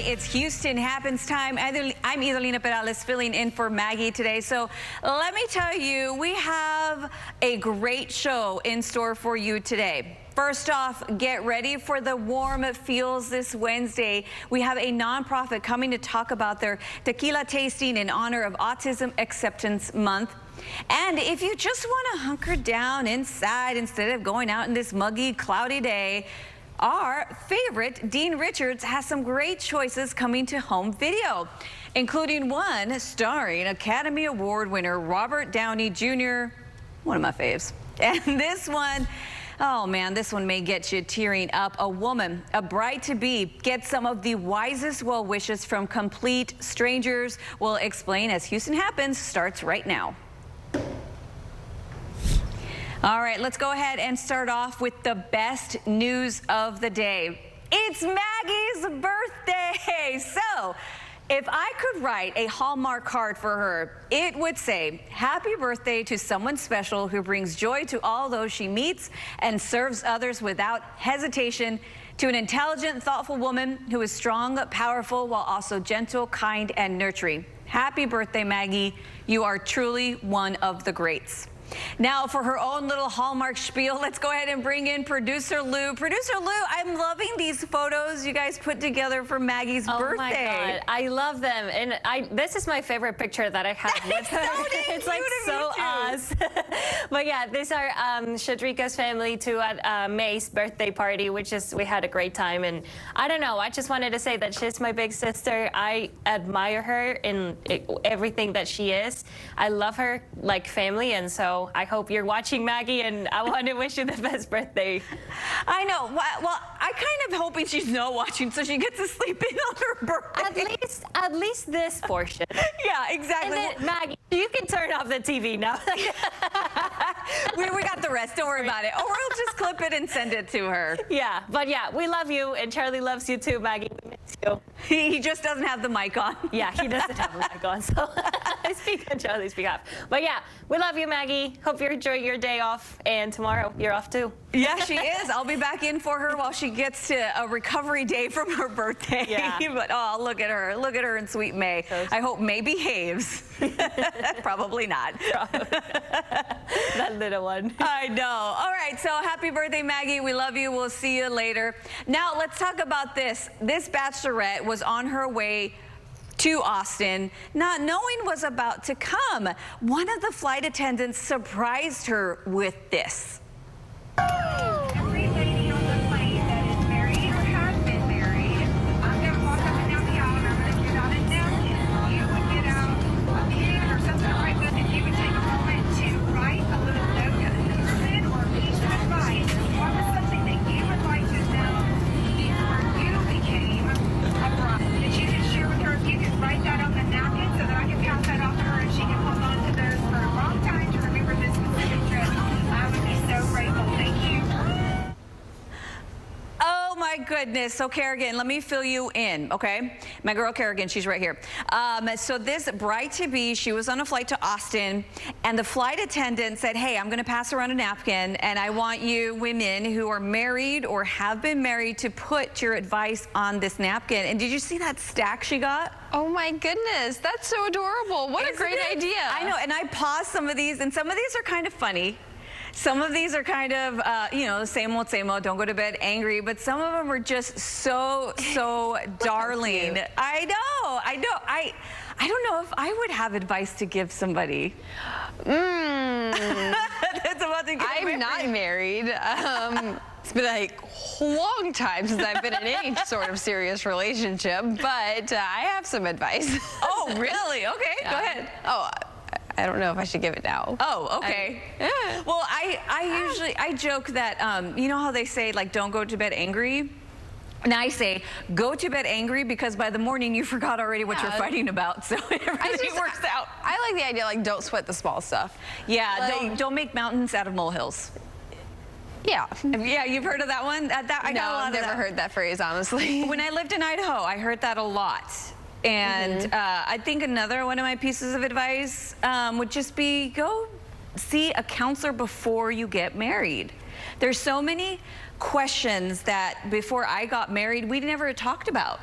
It's Houston Happens time. I'm Idolina Perales filling in for Maggie today. So let me tell you, we have a great show in store for you today. First off, get ready for the warm feels this Wednesday. We have a nonprofit coming to talk about their tequila tasting in honor of Autism Acceptance Month. And if you just want to hunker down inside instead of going out in this muggy, cloudy day, our favorite, Dean Richards, has some great choices coming to home video, including one starring Academy Award winner Robert Downey Jr., one of my faves. And this one, oh man, this one may get you tearing up. A woman, a bride-to-be, gets some of the wisest well wishes from complete strangers. We'll explain as Houston Happens starts right now. All right, let's go ahead and start off with the best news of the day. It's Maggie's birthday. So if I could write a Hallmark card for her, it would say, happy birthday to someone special who brings joy to all those she meets and serves others without hesitation, to an intelligent, thoughtful woman who is strong, powerful, while also gentle, kind, and nurturing. Happy birthday, Maggie. You are truly one of the greats. Now for her own little Hallmark spiel, let's go ahead and bring in producer Lou. Producer Lou, I'm loving these photos you guys put together for Maggie's birthday. Oh my God, I love them. And this is my favorite picture that I have with her. It's like so us. But yeah, these are Shadrika's family too at May's birthday party, which is, we had a great time. And I don't know, I just wanted to say that she's my big sister. I admire her in everything that she is. I love her like family, and so I hope you're watching, Maggie, and I want to wish you the best birthday. I know. Well, I kind of hoping she's not watching so she gets to sleep in on her birthday. At least this portion. Yeah, exactly. And then, Maggie, you can turn off the TV now. we got the rest. Don't worry about it. Or we'll just clip it and send it to her. Yeah, but yeah, we love you, and Charlie loves you too, Maggie. We miss you. He just doesn't have the mic on. Yeah, he doesn't have the mic on, so I speak on Charlie's behalf. But yeah, we love you, Maggie. Hope you're enjoying your day off, and tomorrow you're off too. Yeah, she is. I'll be back in for her while she gets to a recovery day from her birthday. Yeah. But oh, look at her. Look at her in sweet May. I hope May behaves. Probably not. That little one. I know. All right, so happy birthday, Maggie. We love you. We'll see you later. Now, let's talk about this. This bachelorette was on her way to Austin, not knowing was about to come. One of the flight attendants surprised her with this. Every lady on the plane that is married or has been married, I'm going to walk up and down the aisle and I'm going to get out a napkin. You would get out a pen or something to write with, and you would take a moment to write a little note, a announcement, or a piece of advice. What was something that you would like to know before you became a bride that you could share with her? If you could write that on the napkin so that I can pass that off to her and she can hold on to those for a long time to remember this specific trip, I would be so grateful. Thank you. Oh my goodness. So Kerrigan, let me fill you in, okay? My girl Kerrigan, she's right here. So this bride-to-be, she was on a flight to Austin, and the flight attendant said, hey, I'm going to pass around a napkin, and I want you women who are married or have been married to put your advice on this napkin. And did you see that stack she got? Oh my goodness, that's so adorable. What a great idea. I know, and I paused some of these, and some of these are kind of funny. Some of these are kind of, you know, the same old, don't go to bed angry, but some of them are just so darling. I know. I don't know if I would have advice to give somebody. That's about to get I'm not married. It's been a long time since I've been in any sort of serious relationship, but I have some advice. Oh, really? Okay, go ahead. Oh, I don't know if I should give it now. Oh, okay. Well, I joke that, you know how they say, like, don't go to bed angry? And I say, go to bed angry because by the morning you forgot already what you're fighting about, so everything works out. I like the idea, like, don't sweat the small stuff. Yeah, like, don't make mountains out of molehills. Yeah. Yeah, you've heard of that one? I got a lot I've of never that. heard that phrase, honestly. When I lived in Idaho, I heard that a lot. And I think another one of my pieces of advice would just be go see a counselor before you get married. There's so many questions that before I got married, we never talked about.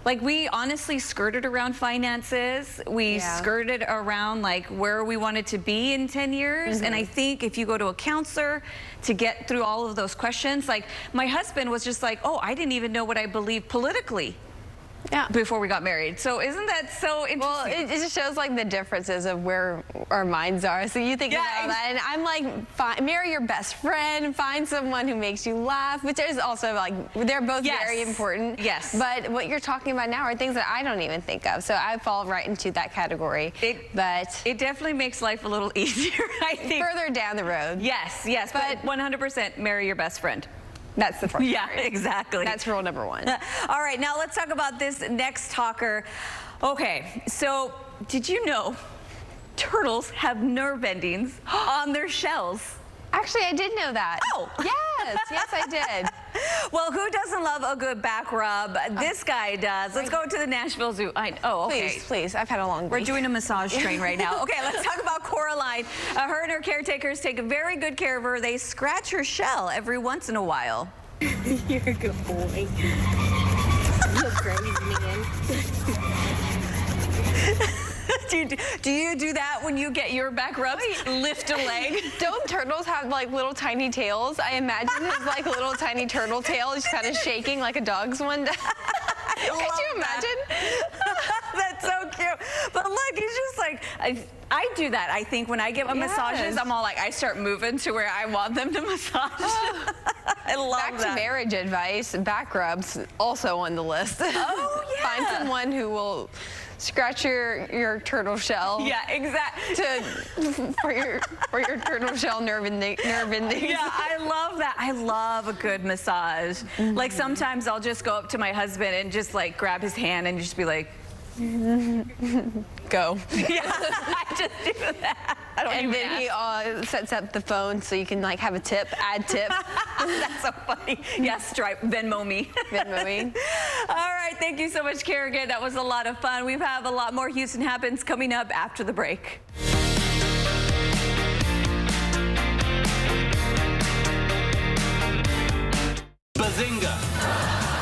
Like, we honestly skirted around finances. We Yeah. skirted around like where we wanted to be in 10 years. And I think if you go to a counselor to get through all of those questions, like my husband was just like, oh, I didn't even know what I believed politically Yeah. before we got married. So isn't that so interesting? Well, it just shows like the differences of where our minds are. So you think Yeah, about that, and I'm like, marry your best friend, find someone who makes you laugh, which is also like, they're both Yes. very important. Yes. But what you're talking about now are things that I don't even think of. So I fall right into that category. But It definitely makes life a little easier, I think. further down the road, Yes, yes, but 100% marry your best friend. that's the first. Yeah, exactly. That's rule number one. All right, now let's talk about this next talker. Okay, so did you know turtles have nerve endings on their shells? Actually, I did know that. Oh. Yes, I did. Well, who doesn't love a good back rub? This guy does. Let's go to the Nashville Zoo. Okay. Please, I've had a long We're week. doing a massage train right now. Okay, let's talk about Coraline. Her and her caretakers take very good care of her. They scratch her shell every once in a while. You're a good boy. You're crazy, man. Do you do that when you get your back rubs? Lift a leg? Don't turtles have like little tiny tails? I imagine his like little tiny turtle tail is kind of shaking like a dog's one does. Could you imagine? That's so cute. But look, he's just like, I do that. I think when I get my massages, Yes. I'm all like, I start moving to where I want them to massage. I love Back that. to marriage advice, back rubs also on the list. Oh, yeah. Find someone who will scratch your turtle shell. Yeah, exactly. For your turtle shell nerve endings. Yeah, I love that. I love a good massage. Like sometimes I'll just go up to my husband and just like grab his hand and just be like, Go. yeah, I just do that. I don't And even then ask. he sets up the phone so you can like have a tip, add tip. That's so funny. Yes, Stripe, Venmo me. Venmo me. All right, thank you so much, Kerrigan. That was a lot of fun. We have a lot more Houston Happens coming up after the break. Bazinga!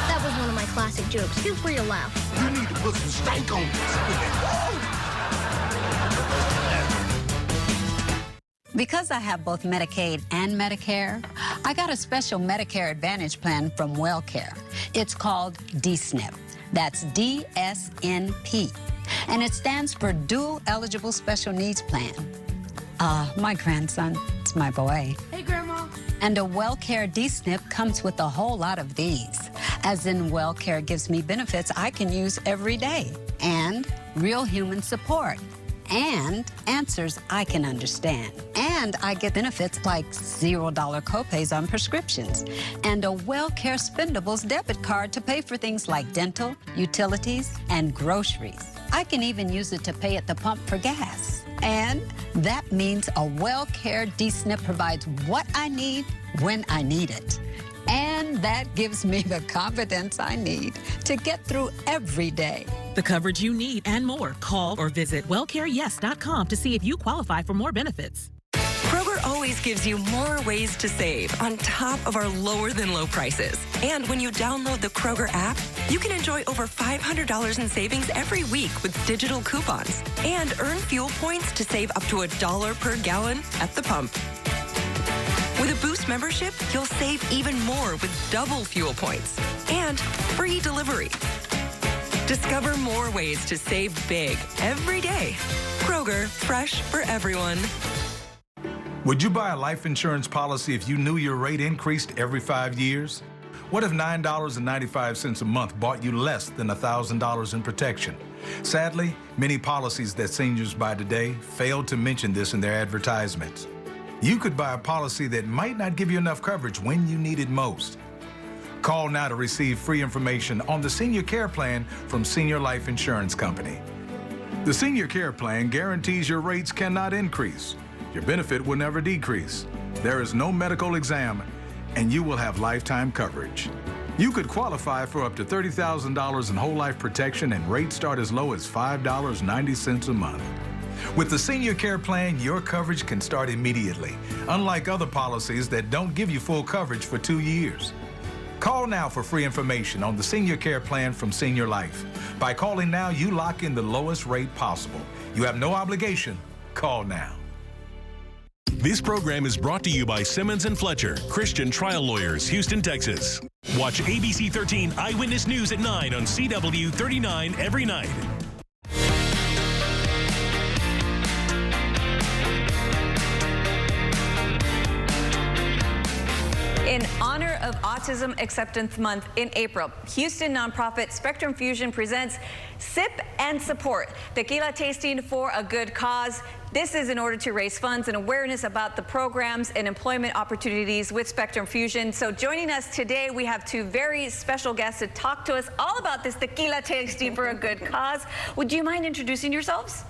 That was one of my classic jokes. Feel free to laugh. You need to put some stank on this. Because I have both Medicaid and Medicare, I got a special Medicare Advantage plan from WellCare. It's called DSNP. That's DSNP. And it stands for Dual Eligible Special Needs Plan. My grandson, it's my boy. Hey, Grandma. And a WellCare DSNP comes with a whole lot of these. As in, WellCare gives me benefits I can use every day. And real human support. And answers I can understand. And I get benefits like $0 copays on prescriptions. And a WellCare Spendables debit card to pay for things like dental, utilities, and groceries. I can even use it to pay at the pump for gas. And that means a WellCare DSNP provides what I need when I need it. And that gives me the confidence I need to get through every day. The coverage you need and more. Call or visit wellcareyes.com to see if you qualify for more benefits. Kroger always gives you more ways to save on top of our lower than low prices. And when you download the Kroger app, you can enjoy over $500 in savings every week with digital coupons and earn fuel points to save up to $1 per gallon at the pump. With a Boost membership, you'll save even more with double fuel points and free delivery. Discover more ways to save big every day. Kroger, fresh for everyone. Would you buy a life insurance policy if you knew your rate increased every 5 years? What if $9.95 a month bought you less than $1,000 in protection? Sadly, many policies that seniors buy today fail to mention this in their advertisements. You could buy a policy that might not give you enough coverage when you need it most. Call now to receive free information on the Senior Care Plan from Senior Life Insurance Company. The Senior Care Plan guarantees your rates cannot increase. Your benefit will never decrease. There is no medical exam, and you will have lifetime coverage. You could qualify for up to $30,000 in whole life protection, and rates start as low as $5.90 a month. With the Senior Care Plan, your coverage can start immediately, unlike other policies that don't give you full coverage for 2 years. Call now for free information on the senior care plan from Senior Life. By calling now, you lock in the lowest rate possible. You have no obligation. Call now. This program is brought to you by Simmons & Fletcher, Christian Trial Lawyers, Houston, Texas. Watch ABC 13 Eyewitness News at 9 on CW 39 every night. In honor of Autism Acceptance Month in April, Houston nonprofit Spectrum Fusion presents Sip and Support, tequila tasting for a good cause. This is in order to raise funds and awareness about the programs and employment opportunities with Spectrum Fusion. So joining us today, we have two very special guests to talk to us all about this tequila tasting for a good cause. Would you mind introducing yourselves?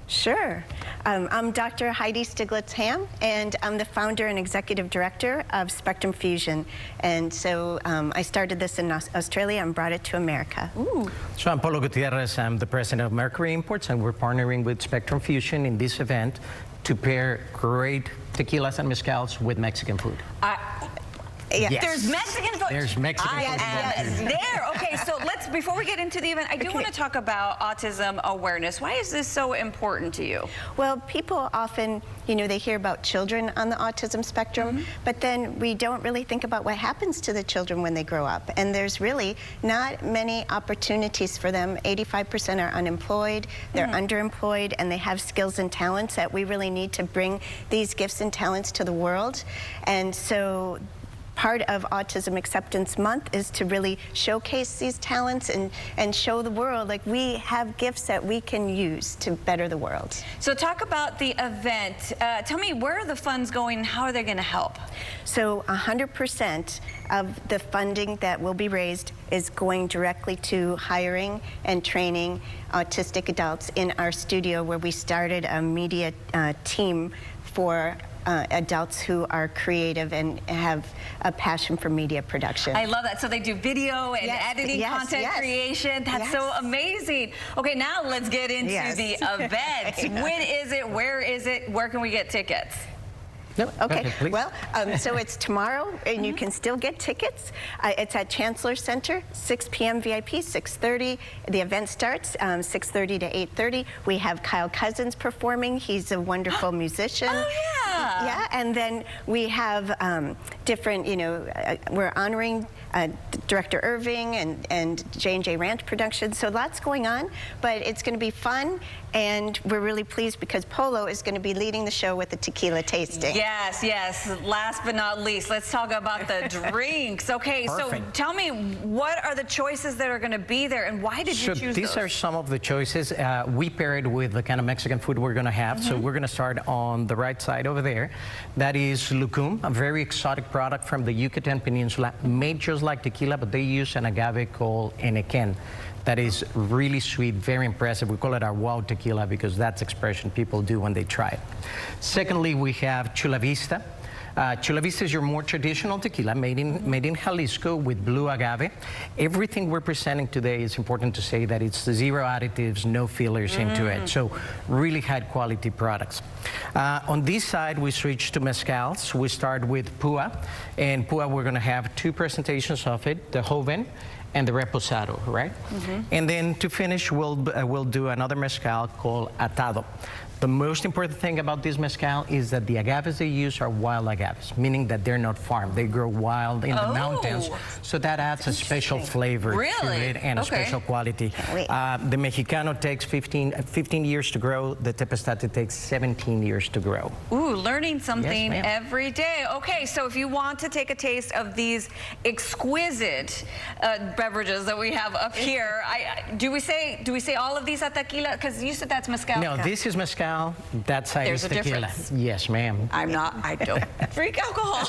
Sure. I'm Dr. Heidi Stiglitz-Ham, and I'm the founder and executive director of Spectrum Fusion. And so I started this in Australia and brought it to America. Ooh. So I'm Paulo Gutierrez. I'm the president of Mercury Imports, and we're partnering with Spectrum Fusion in this event to pair great tequilas and mezcals with Mexican food. Yes. There's Mexican food. There's Mexican food. Yes, there. Okay, so before we get into the event, I do want to talk about autism awareness. Why is this so important to you? Well, people often, they hear about children on the autism spectrum, but then we don't really think about what happens to the children when they grow up. And there's really not many opportunities for them. 85% are unemployed, they're underemployed, and they have skills and talents that we really need to bring these gifts and talents to the world. And so part of Autism Acceptance Month is to really showcase these talents and show the world, like, we have gifts that we can use to better the world. So talk about the event. Tell me, where are the funds going and how are they going to help? So 100% of the funding that will be raised is going directly to hiring and training autistic adults in our studio, where we started a media team for adults who are creative and have a passion for media production. I love that. So they do video and editing, content creation. That's so amazing. Okay, now let's get into the event. When is it? Where is it? Where can we get tickets? Okay, well, so it's tomorrow, and you can still get tickets. It's at Chancellor Center, 6 p.m. VIP, 6:30. The event starts 6:30 to 8:30. We have Kyle Cousins performing. He's a wonderful musician. Oh, yeah. Yeah, and then we have different, we're honoring Director Irving and J&J Ranch Productions. So lots going on, but it's going to be fun, and we're really pleased because Polo is going to be leading the show with the tequila tasting. Yes, yes. Last but not least, let's talk about the drinks. Okay, so tell me, what are the choices that are going to be there, and why did you choose these? Are some of the choices. We paired with the kind of Mexican food we're going to have. So we're going to start on the right side over there. That is Lucum, a very exotic product from the Yucatan Peninsula, made just like tequila, but they use an agave called Enequén. That is really sweet, very impressive. We call it our wow tequila because that's the expression people do when they try it. Secondly, we have Chula Vista. Chula Vista is your more traditional tequila made in Jalisco with blue agave. Everything we're presenting today, is important to say that it's zero additives, no fillers into it. So really high quality products. On this side, we switch to mezcals. We start with Pua. And Pua, we're going to have two presentations of it, the Joven and the Reposado, right? And then to finish, we'll do another mezcal called Atado. The most important thing about this mezcal is that the agaves they use are wild agaves, meaning that they're not farmed. They grow wild in the mountains. So that adds a special flavor to it and a special quality. The Mexicano takes 15 years to grow. The Tepestate takes 17 years to grow. Ooh, learning something every day. Okay, so if you want to take a taste of these exquisite beverages that we have up here, do we say all of these are tequila? Because you said that's mezcal. No, this is mezcal. That side is tequila. Difference. Yes, ma'am. I don't drink alcohol,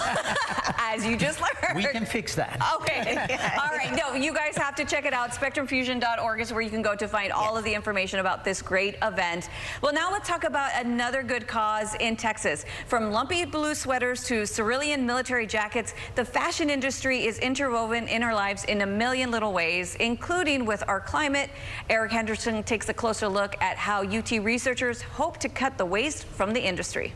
as you just learned. We can fix that. Okay. All right. No, you guys have to check it out. SpectrumFusion.org is where you can go to find all of the information about this great event. Well, now let's talk about another good cause in Texas. From lumpy blue sweaters to cerulean military jackets, the fashion industry is interwoven in our lives in a million little ways, including with our climate. Eric Henderson takes a closer look at how UT researchers hope to cut the waste from the industry.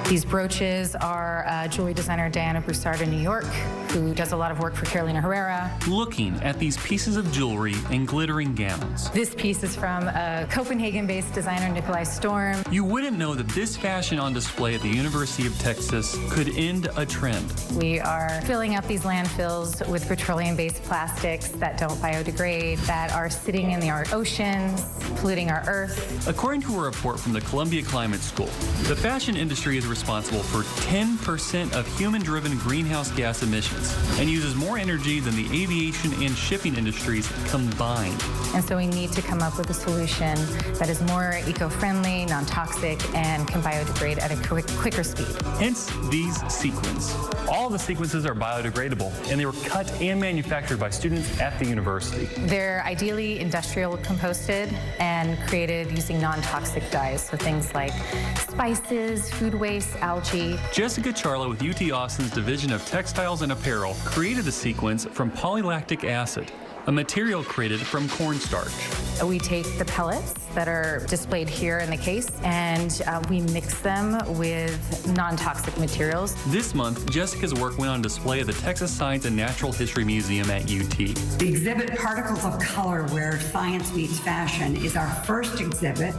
These brooches are Jewelry designer Diana Broussard in New York who does a lot of work for Carolina Herrera. Looking at these pieces of jewelry and glittering gowns. This piece is from a Copenhagen-based designer, Nikolai Storm. You wouldn't know that this fashion on display at the University of Texas could end a trend. We are filling up these landfills with petroleum-based plastics that don't biodegrade, that are sitting in our oceans, polluting our earth. According to a report from the Columbia Climate School, the fashion industry is responsible for 10% of human-driven greenhouse gas emissions and uses more energy than the aviation and shipping industries combined. And so we need to come up with a solution that is more eco-friendly, non-toxic, and can biodegrade at a quicker speed. Hence these sequins. All the sequences are biodegradable, and they were cut and manufactured by students at the university. They're ideally industrial composted and created using non-toxic dyes, so things like spices, food waste, algae. Jessica Charla with UT Austin's Division of Textiles and Apparel created the sequins from polylactic acid, a material created from cornstarch. We take the pellets that are displayed here in the case and we mix them with non-toxic materials. This month, Jessica's work went on display at the Texas Science and Natural History Museum at UT. The exhibit Particles of Color, Where Science Meets Fashion, is our first exhibit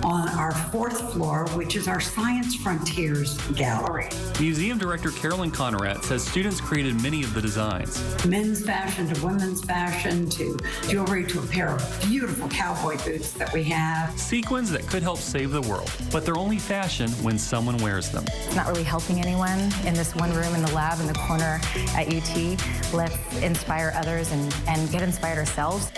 on our 4th floor, which is our Science Frontiers Gallery. Museum Director Carolyn Conrad says students created many of the designs. Men's fashion to women's fashion to jewelry to a pair of beautiful cowboy boots that we have. Sequins that could help save the world, but they're only fashion when someone wears them. It's not really helping anyone in this one room in the lab in the corner at UT. Let's inspire others and get inspired ourselves.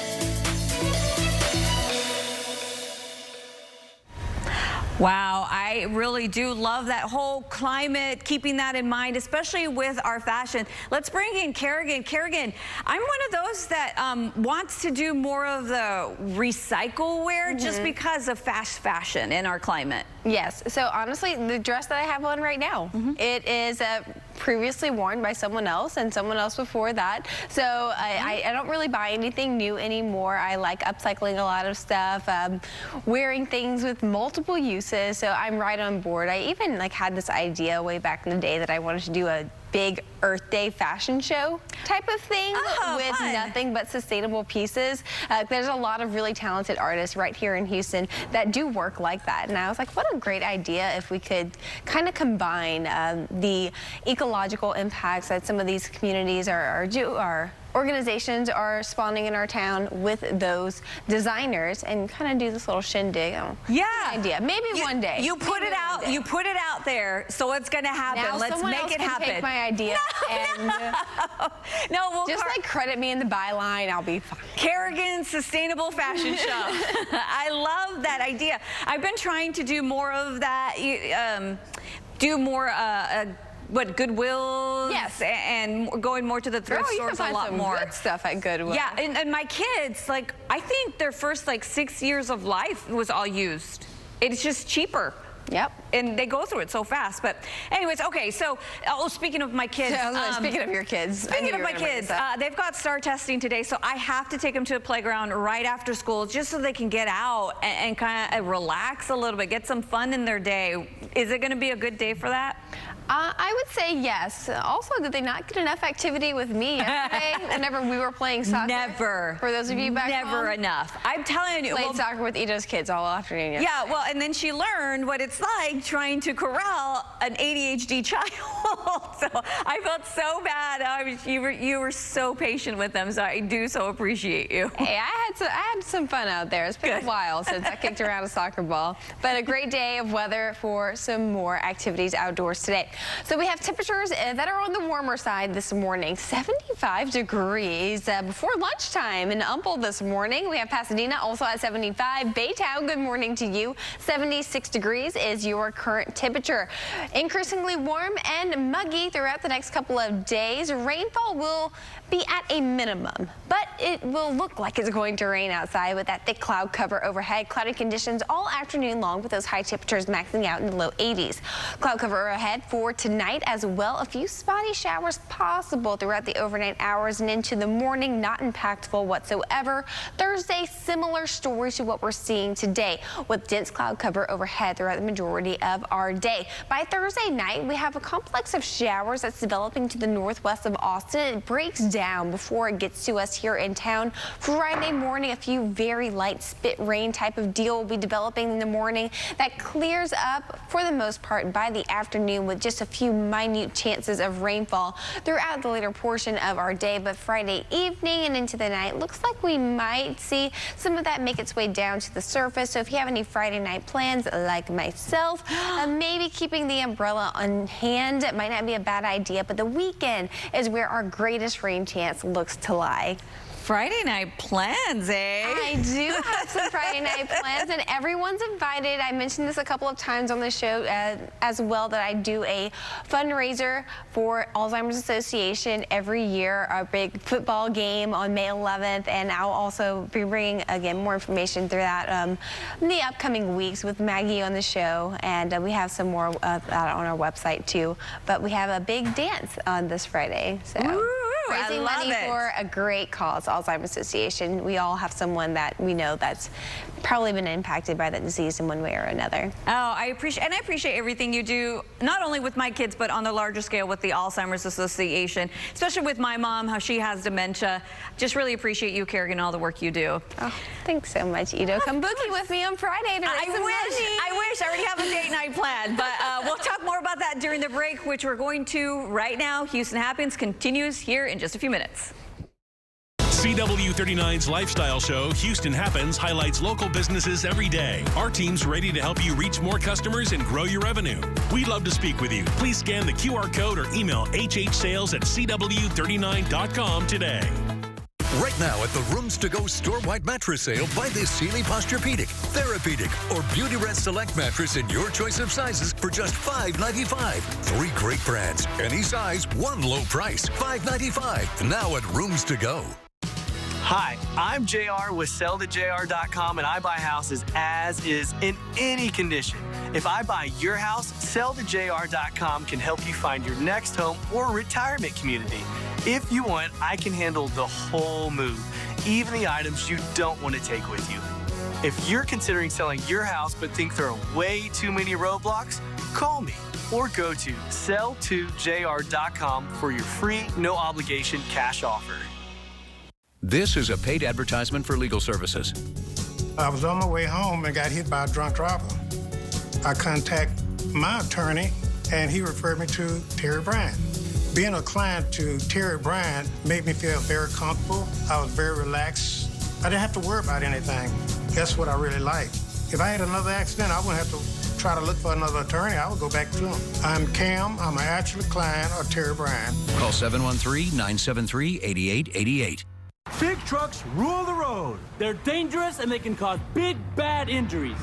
Wow, I really do love that whole climate, keeping that in mind, especially with our fashion. Let's bring in Kerrigan. Kerrigan, I'm one of those that wants to do more of the recycle wear just because of fast fashion in our climate. Yes, so honestly, the dress that I have on right now, it is previously worn by someone else and someone else before that. So I don't really buy anything new anymore. I like upcycling a lot of stuff, wearing things with multiple uses. So I'm right on board. I even had this idea way back in the day that I wanted to do a big Earth Day fashion show type of thing with nothing but sustainable pieces. There's a lot of really talented artists right here in Houston that do work like that. And I was like, what a great idea if we could kind of combine the ecological impacts that some of these communities are organizations are spawning in our town with those designers and kind of do this little shindig. Yeah. Idea. Maybe one day. You put it out. You put it out there, so it's going to happen. Now Let's make it happen. Take my idea and we'll just credit me in the byline. I'll be fine. Kerrigan's Sustainable Fashion Show. I love that idea. I've been trying to do more of that. Do more. Goodwill? Yes. And going more to the thrift stores a lot more. Good stuff at Goodwill. Yeah, and my kids, I think their first 6 years of life was all used. It's just cheaper. Yep. And they go through it so fast. But anyways, okay, so, speaking of my kids. Speaking of your kids. Speaking of my kids, they've got STAR testing today, so I have to take them to a playground right after school just so they can get out and kind of relax a little bit, get some fun in their day. Is it going to be a good day for that? I would say yes. Also, did they not get enough activity with me yesterday whenever we were playing soccer? Never. For those of you back home? Never enough. I'm telling you. Played soccer with Ido's kids all afternoon yesterday. Yeah, well, and then she learned what it's like trying to corral an ADHD child. So I felt so bad. You were so patient with them, so I do so appreciate you. Hey, I had some fun out there. It's been a while since I kicked around a soccer ball, but a great day of weather for some more activities outdoors today. So we have temperatures that are on the warmer side this morning. 75 degrees before lunchtime in Humboldt this morning. We have Pasadena also at 75. Baytown, good morning to you. 76 degrees is your current temperature. Increasingly warm and muggy throughout the next couple of days. Rainfall will be be at a minimum, but it will look like it's going to rain outside with that thick cloud cover overhead. Cloudy conditions all afternoon long with those high temperatures maxing out in the low 80s. Cloud cover ahead for tonight as well. A few spotty showers possible throughout the overnight hours and into the morning, not impactful whatsoever. Thursday, similar story to what we're seeing today with dense cloud cover overhead throughout the majority of our day. By Thursday night, we have a complex of showers that's developing to the northwest of Austin. It breaks down before it gets to us here in town. Friday morning, a few very light spit rain type of deal will be developing in the morning. That clears up for the most part by the afternoon with just a few minute chances of rainfall throughout the later portion of our day. But Friday evening and into the night, looks like we might see some of that make its way down to the surface. So if you have any Friday night plans like myself, maybe keeping the umbrella on hand might not be a bad idea, but the weekend is where our greatest rain chance looks to lie. Friday night plans, eh? I do have some Friday night plans, and everyone's invited. I mentioned this a couple of times on the show as well, that I do a fundraiser for Alzheimer's Association every year, a big football game on May 11th, and I'll also be bringing, again, more information through that in the upcoming weeks with Maggie on the show, and we have some more of that on our website too. But we have a big dance on this Friday, so. Ooh, raising money for a great cause, Alzheimer's Association. We all have someone that we know that's probably been impacted by that disease in one way or another. Oh, I appreciate everything you do, not only with my kids, but on the larger scale with the Alzheimer's Association, especially with my mom, how she has dementia. Just really appreciate you, Kerrigan, and all the work you do. Oh, thanks so much, Ito. Come boogie with me on Friday to raise some money. I wish. I already have a date night planned, but we'll talk more about that during the break, which we're going to right now. Houston Happens continues here in just a few minutes. CW39's lifestyle show, Houston Happens, highlights local businesses every day. Our team's ready to help you reach more customers and grow your revenue. We'd love to speak with you. Please scan the QR code or email hhsales@cw39.com today. Right now at the Rooms to Go store-wide mattress sale, buy this Sealy Posturepedic, Therapedic, or Beautyrest Select mattress in your choice of sizes for just $5.95. 3 great brands, any size, one low price, $5.95. Now at Rooms to Go. Hi, I'm JR with SellToJR.com, and I buy houses as is in any condition. If I buy your house, SellToJR.com can help you find your next home or retirement community. If you want, I can handle the whole move, even the items you don't want to take with you. If you're considering selling your house but think there are way too many roadblocks, call me or go to SellToJR.com for your free, no obligation cash offer. This is a paid advertisement for legal services. I was on my way home and got hit by a drunk driver. I contacted my attorney, and he referred me to Terry Bryant. Being a client to Terry Bryant made me feel very comfortable. I was very relaxed. I didn't have to worry about anything. That's what I really like. If I had another accident, I wouldn't have to try to look for another attorney. I would go back to him. I'm Cam. I'm an actual client of Terry Bryant. Call 713-973-8888. Big trucks rule the road. They're dangerous and they can cause big, bad injuries.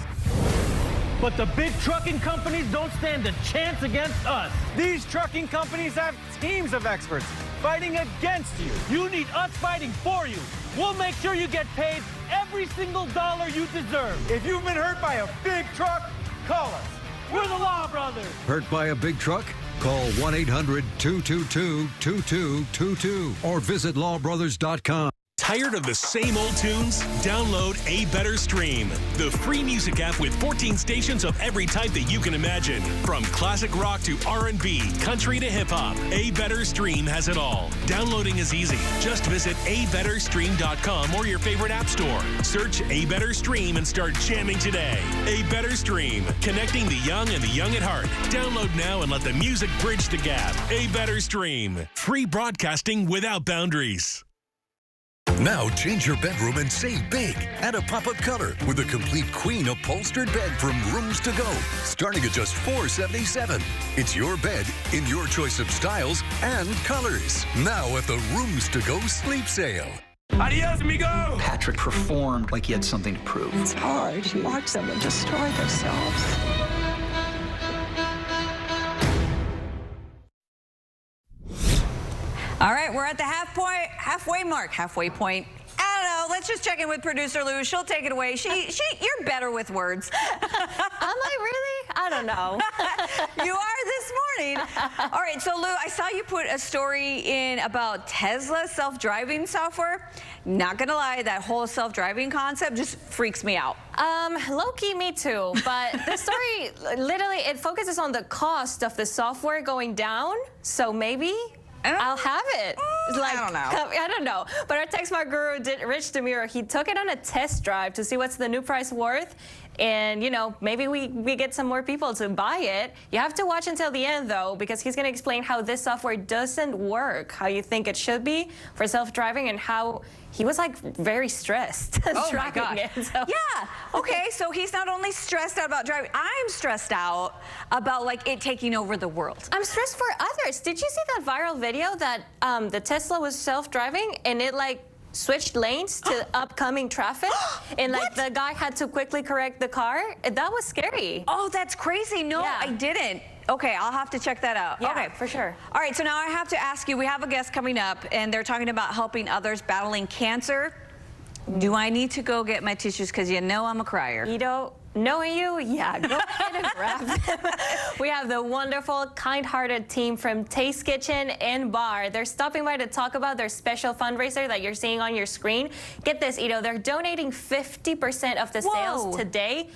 But the big trucking companies don't stand a chance against us. These trucking companies have teams of experts fighting against you. You need us fighting for you. We'll make sure you get paid every single dollar you deserve. If you've been hurt by a big truck, call us. We're the Law Brothers. Hurt by a big truck? Call 1-800-222-2222 or visit lawbrothers.com. Tired of the same old tunes? Download A Better Stream, the free music app with 14 stations of every type that you can imagine. From classic rock to R&B, country to hip-hop, A Better Stream has it all. Downloading is easy. Just visit abetterstream.com or your favorite app store. Search A Better Stream and start jamming today. A Better Stream, connecting the young and the young at heart. Download now and let the music bridge the gap. A Better Stream. Free broadcasting without boundaries. Now change your bedroom and save big. Add a pop-up color with a complete queen upholstered bed from Rooms to Go, starting at just $477. It's your bed in your choice of styles and colors. Now at the Rooms to Go sleep sale. Adios, amigo! Patrick performed like he had something to prove. It's hard to watch someone destroy themselves. All right, right, we're at the halfway point. I don't know. Let's just check in with producer Lou. She'll take it away. You're better with words. Am I really? I don't know. You are this morning. All right, so Lou, I saw you put a story in about Tesla self-driving software. Not gonna lie, that whole self-driving concept just freaks me out. Low-key, me too. But the story, literally, it focuses on the cost of the software going down. So maybe I'll have it. I don't know. I don't know. But our TechSmart guru, Rich DeMuro, he took it on a test drive to see what's the new price worth. And, you know, maybe we get some more people to buy it. You have to watch until the end, though, because he's going to explain how this software doesn't work, how you think it should be for self-driving, and how he was, like, very stressed driving it. So. Yeah. Okay, so he's not only stressed out about driving. I'm stressed out about, like, it taking over the world. I'm stressed for others. Did you see that viral video that the Tesla was self-driving and it, like, switched lanes to upcoming traffic, and like the guy had to quickly correct the car? That was scary. Oh, that's crazy. No, I didn't. Okay, I'll have to check that out. Yeah, okay, for sure. All right, so now I have to ask you, we have a guest coming up, and they're talking about helping others battling cancer. Do I need to go get my tissues? Because you know I'm a crier. Knowing you, yeah, go ahead and grab them. We have the wonderful, kind-hearted team from Taste Kitchen and Bar. They're stopping by to talk about their special fundraiser that you're seeing on your screen. Get this, Ito, they're donating 50% of the sales today,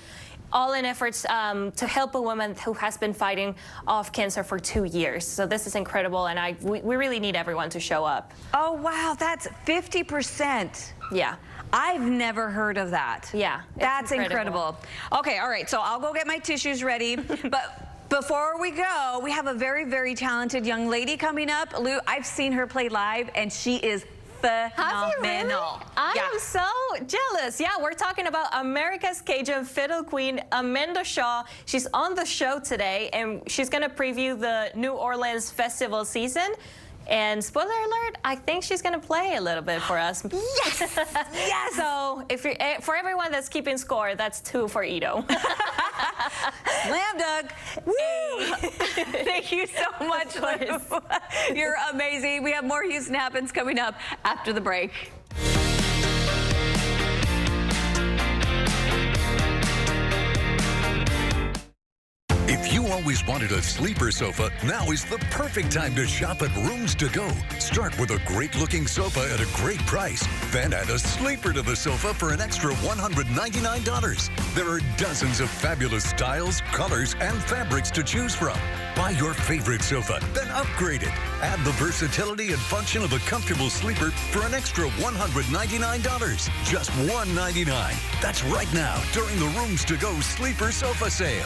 all in efforts to help a woman who has been fighting off cancer for 2 years. So this is incredible, and we really need everyone to show up. Oh, wow, that's 50%. Yeah. I've never heard of that. Yeah. That's incredible. Okay, all right, so I'll go get my tissues ready. But before we go, we have a very, very talented young lady coming up. Lou, I've seen her play live, and she is phenomenal. Have you really? I am so jealous. Yeah, we're talking about America's Cajun Fiddle Queen, Amanda Shaw. She's on the show today, and she's going to preview the New Orleans festival season. And spoiler alert, I think she's going to play a little bit for us. Yes! Yes! So if you're, for everyone that's keeping score, that's 2 for Ito. Slam dunk. Woo! Thank you so much, Lou. You're amazing. We have more Houston Happens coming up after the break. If you always wanted a sleeper sofa, now is the perfect time to shop at Rooms To Go. Start with a great-looking sofa at a great price. Then add a sleeper to the sofa for an extra $199. There are dozens of fabulous styles, colors, and fabrics to choose from. Buy your favorite sofa, then upgrade it. Add the versatility and function of a comfortable sleeper for an extra $199. Just $199. That's right now during the Rooms To Go Sleeper Sofa Sale.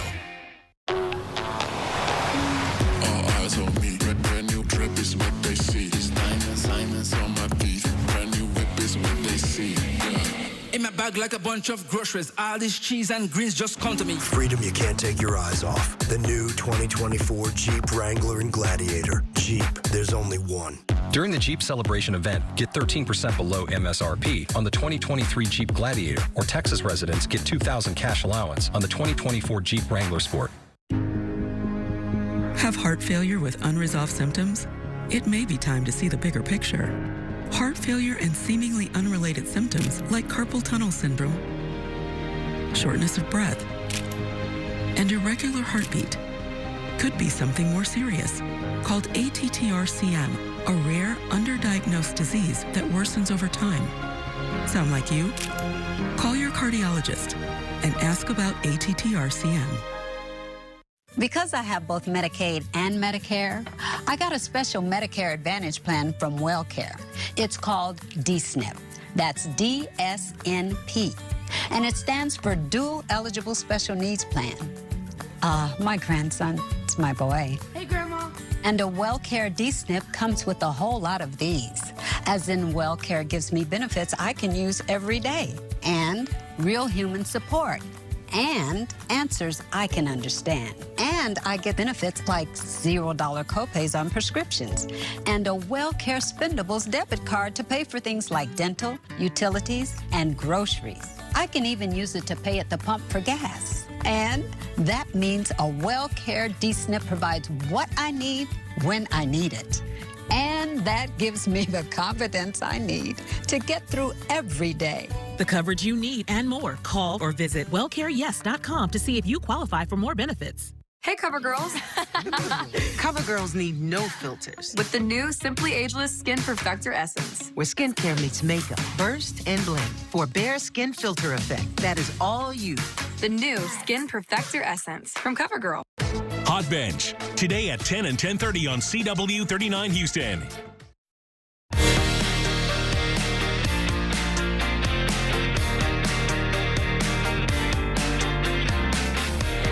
Is what they see. These diamonds on my feet. Brand new whip is what they see. Yeah. In my bag like a bunch of groceries. All this cheese and greens just come to me. Freedom you can't take your eyes off. The new 2024 Jeep Wrangler and Gladiator. Jeep, there's only one. During the Jeep Celebration event, get 13% below MSRP on the 2023 Jeep Gladiator, or Texas residents get $2,000 cash allowance on the 2024 Jeep Wrangler Sport. Have heart failure with unresolved symptoms? It may be time to see the bigger picture. Heart failure and seemingly unrelated symptoms like carpal tunnel syndrome, shortness of breath, and irregular heartbeat could be something more serious, called ATTR-CM, a rare, underdiagnosed disease that worsens over time. Sound like you? Call your cardiologist and ask about ATTR-CM. Because I have both Medicaid and Medicare, I got a special Medicare Advantage plan from WellCare. It's called DSNP. That's DSNP. And it stands for Dual Eligible Special Needs Plan. My grandson, it's my boy. Hey, Grandma. And a WellCare DSNP comes with a whole lot of these. As in, WellCare gives me benefits I can use every day. And real human support. And answers I can understand. And I get benefits like $0 copays on prescriptions and a WellCare Spendables debit card to pay for things like dental, utilities, and groceries. I can even use it to pay at the pump for gas. And that means a WellCare DSNP provides what I need when I need it. And that gives me the confidence I need to get through every day. The coverage you need and more. Call or visit wellcareyes.com to see if you qualify for more benefits. Hey, CoverGirls. CoverGirls need no filters. With the new Simply Ageless Skin Perfector Essence. Where skincare meets makeup, burst and blend for a bare skin filter effect. That is all you. The new Skin Perfector Essence from CoverGirl. Hot Bench, today at 10 and 10:30 on CW 39 Houston.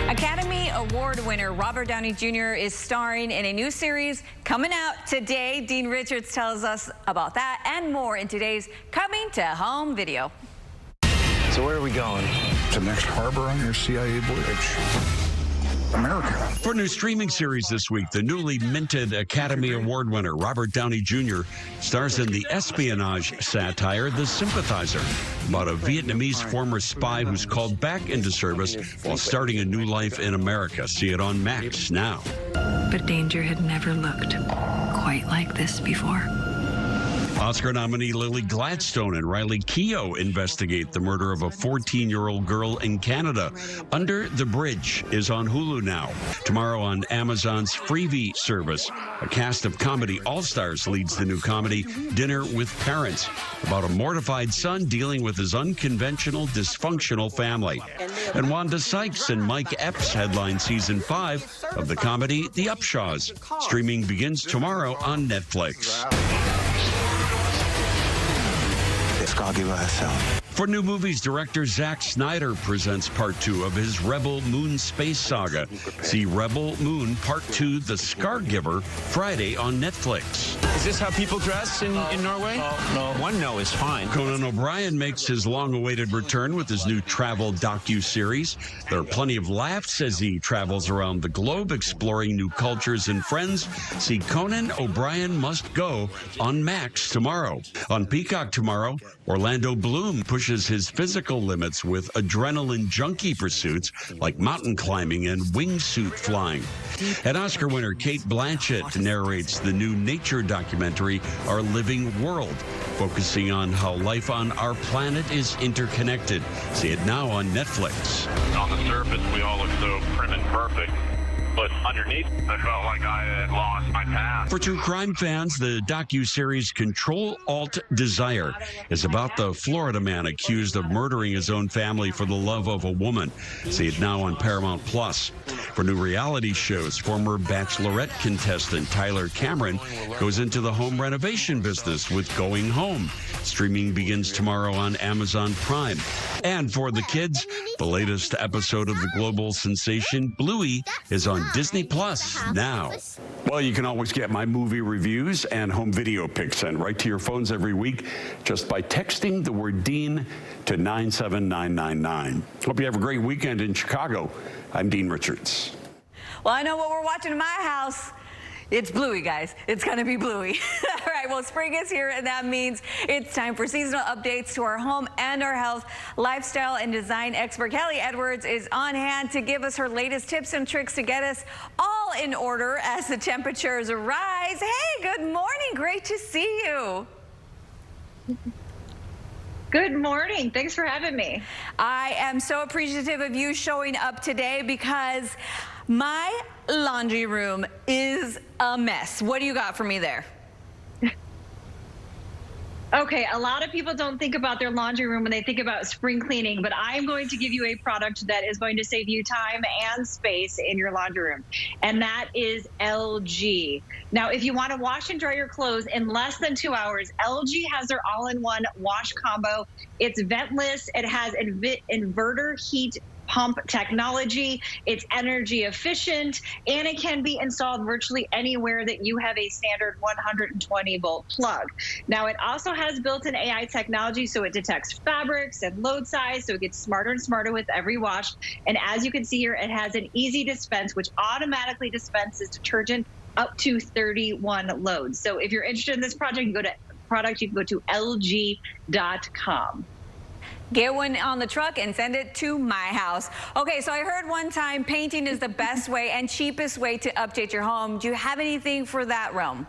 Academy Award winner Robert Downey Jr. is starring in a new series coming out today. Dean Richards tells us about that and more in today's Coming to Home video. So where are we going? The next harbor on your CIA voyage. America. For a new streaming series this week, the newly minted Academy Award winner Robert Downey Jr. stars in the espionage satire The Sympathizer, about a Vietnamese former spy who's called back into service while starting a new life in America. See it on Max now. But danger had never looked quite like this before. Oscar nominee Lily Gladstone and Riley Keough investigate the murder of a 14-year-old girl in Canada. Under the Bridge is on Hulu now. Tomorrow on Amazon's Freevee service, a cast of comedy all-stars leads the new comedy Dinner with Parents, about a mortified son dealing with his unconventional, dysfunctional family. And Wanda Sykes and Mike Epps headline season 5 of the comedy The Upshaws. Streaming begins tomorrow on Netflix. For new movies, director Zack Snyder presents Part 2 of his Rebel Moon space saga. See Rebel Moon Part 2, The Scargiver, Friday on Netflix. Is this how people dress in Norway? No. One no is fine. Conan O'Brien makes his long-awaited return with his new travel docu-series. There are plenty of laughs as he travels around the globe exploring new cultures and friends. See Conan O'Brien Must Go on Max tomorrow. On Peacock tomorrow, Orlando Bloom pushes his physical limits with adrenaline junkie pursuits like mountain climbing and wingsuit flying. And Oscar winner Cate Blanchett narrates the new nature documentary, Our Living World, focusing on how life on our planet is interconnected. See it now on Netflix. On the surface, we all look so prim and perfect. But underneath, I felt like I had lost my path. For true crime fans, the docu-series Control Alt Desire is about the Florida man accused of murdering his own family for the love of a woman. See it now on Paramount Plus. For new reality shows, former Bachelorette contestant Tyler Cameron goes into the home renovation business with Going Home. Streaming begins tomorrow on Amazon Prime. And for the kids, the latest episode of the global sensation Bluey is on Disney Plus now. Well, you can always get my movie reviews and home video pics sent right to your phones every week just by texting the word Dean to 97999. Hope you have a great weekend in Chicago. I'm Dean Richards. Well, I know what we're watching in my house. It's Bluey, guys. It's going to be Bluey. All right, well, spring is here, and that means it's time for seasonal updates to our home and our health. Lifestyle and design expert Kelly Edwards is on hand to give us her latest tips and tricks to get us all in order as the temperatures rise. Hey, good morning. Great to see you. Good morning. Thanks for having me. I am so appreciative of you showing up today because my laundry room is a mess. What do you got for me there? Okay, a lot of people don't think about their laundry room when they think about spring cleaning, but I'm going to give you a product that is going to save you time and space in your laundry room, and that is LG. Now, if you want to wash and dry your clothes in less than 2 hours, LG has their all-in-one wash combo. It's ventless. It has inverter heat pump technology. It's energy efficient, and it can be installed virtually anywhere that you have a standard 120 volt plug. Now, it also has built-in AI technology, so it detects fabrics and load size, so it gets smarter and smarter with every wash. And as you can see here, it has an easy dispense, which automatically dispenses detergent up to 31 loads. So if you're interested in this project, you can go to LG.com. Get one on the truck and send it to my house. Okay, so I heard one time painting is the best way and cheapest way to update your home. Do you have anything for that realm?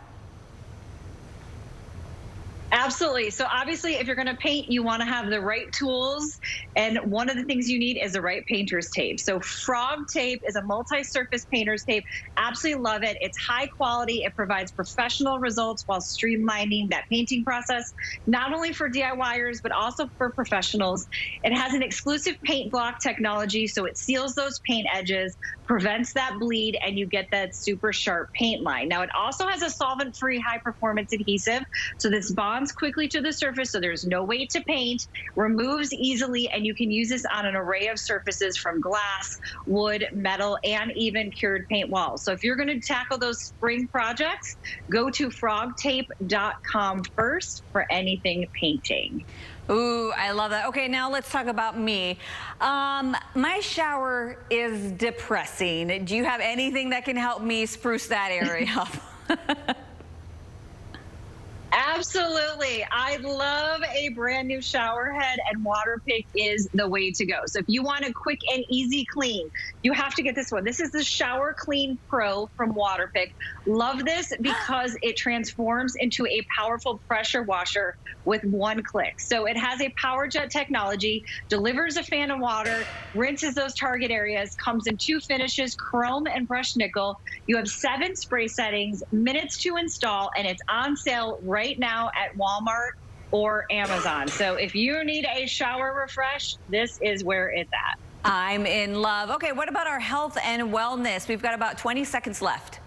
Absolutely. So obviously, if you're going to paint, you want to have the right tools. And one of the things you need is the right painter's tape. So Frog Tape is a multi-surface painter's tape. Absolutely love it. It's high quality. It provides professional results while streamlining that painting process, not only for DIYers, but also for professionals. It has an exclusive paint block technology, so it seals those paint edges, prevents that bleed, and you get that super sharp paint line. Now, it also has a solvent-free high-performance adhesive, so this bonds quickly to the surface, so there's no weight to paint, removes easily, and you can use this on an array of surfaces from glass, wood, metal, and even cured paint walls. So if you're going to tackle those spring projects, go to frogtape.com first for anything painting. Ooh, I love that. Okay, now let's talk about me. My shower is depressing. Do you have anything that can help me spruce that area up? Absolutely. I love a brand new shower head, and Waterpik is the way to go. So if you want a quick and easy clean, you have to get this one. This is the Shower Clean Pro from Waterpik. Love this because it transforms into a powerful pressure washer with one click. So it has a power jet technology, delivers a fan of water, rinses those target areas, comes in 2 finishes, chrome and brushed nickel. You have 7 spray settings, minutes to install, and it's on sale right now at Walmart or Amazon. So if you need a shower refresh, this is where it's at. I'm in love. Okay, what about our health and wellness? We've got about 20 seconds left.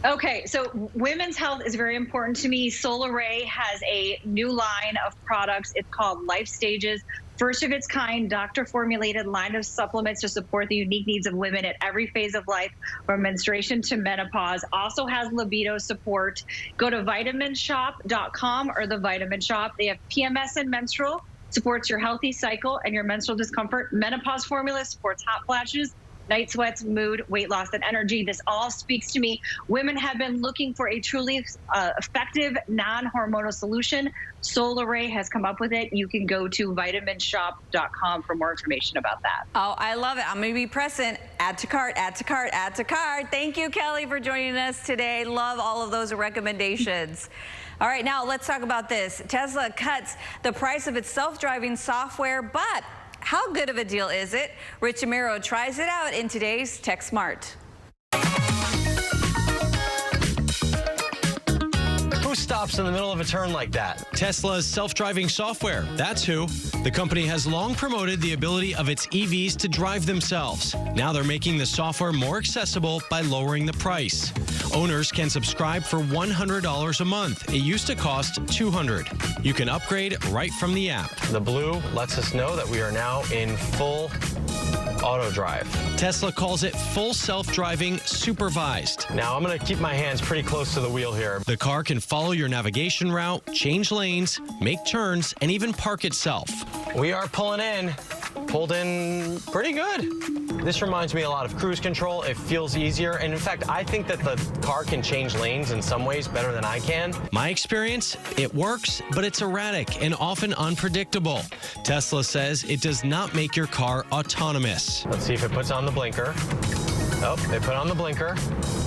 Okay, so women's health is very important to me. Solaray has a new line of products. It's called Life Stages. First of its kind, doctor-formulated line of supplements to support the unique needs of women at every phase of life, from menstruation to menopause. Also has libido support. Go to vitaminshop.com or the Vitamin Shop. They have PMS and menstrual, supports your healthy cycle and your menstrual discomfort. Menopause formula supports hot flashes, night sweats, mood, weight loss, and energy. This all speaks to me. Women have been looking for a truly effective non-hormonal solution. Solaray has come up with it. You can go to vitaminshop.com for more information about that. Oh, I love it. I'm going to be pressing add to cart, add to cart, add to cart. Thank you, Kelly, for joining us today. Love all of those recommendations. All right, now let's talk about this. Tesla cuts the price of its self-driving software, but how good of a deal is it? Rich Amiro tries it out in today's Tech Smart. Who stops in the middle of a turn like that? Tesla's self-driving software. That's who. The company has long promoted the ability of its EVs to drive themselves. Now they're making the software more accessible by lowering the price. Owners can subscribe for $100 a month. It used to cost $200. You can upgrade right from the app. The blue lets us know that we are now in full auto drive. Tesla calls it full self-driving supervised. Now I'm going to keep my hands pretty close to the wheel here. The car can follow your navigation route, change lanes, make turns, and even park itself. We are pulling in. Pulled in pretty good. This reminds me a lot of cruise control. It feels easier. And in fact, I think that the car can change lanes in some ways better than I can. My experience, it works, but it's erratic and often unpredictable. Tesla says it does not make your car autonomous. Let's see if it puts on the blinker. Oh, they put on the blinker,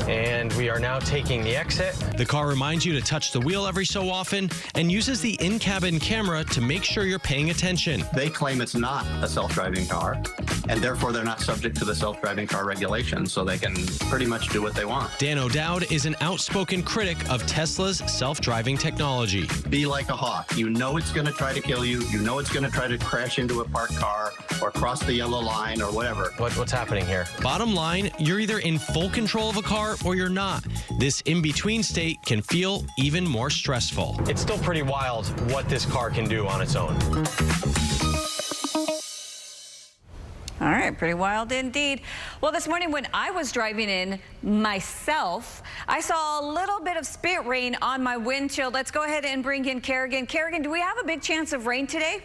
and we are now taking the exit. The car reminds you to touch the wheel every so often and uses the in-cabin camera to make sure you're paying attention. They claim it's not a self-driving car, and therefore they're not subject to the self-driving car regulations, so they can pretty much do what they want. Dan O'Dowd is an outspoken critic of Tesla's self-driving technology. Be like a hawk. You know it's going to try to kill you. You know it's going to try to crash into a parked car or cross the yellow line or whatever. What's happening here? Bottom line, you're either in full control of a car or you're not. This in-between state can feel even more stressful. It's still pretty wild what this car can do on its own. All right, pretty wild indeed. Well, this morning when I was driving in myself, I saw a little bit of spit rain on my windshield. Let's go ahead and bring in Kerrigan. Kerrigan, do we have a big chance of rain today?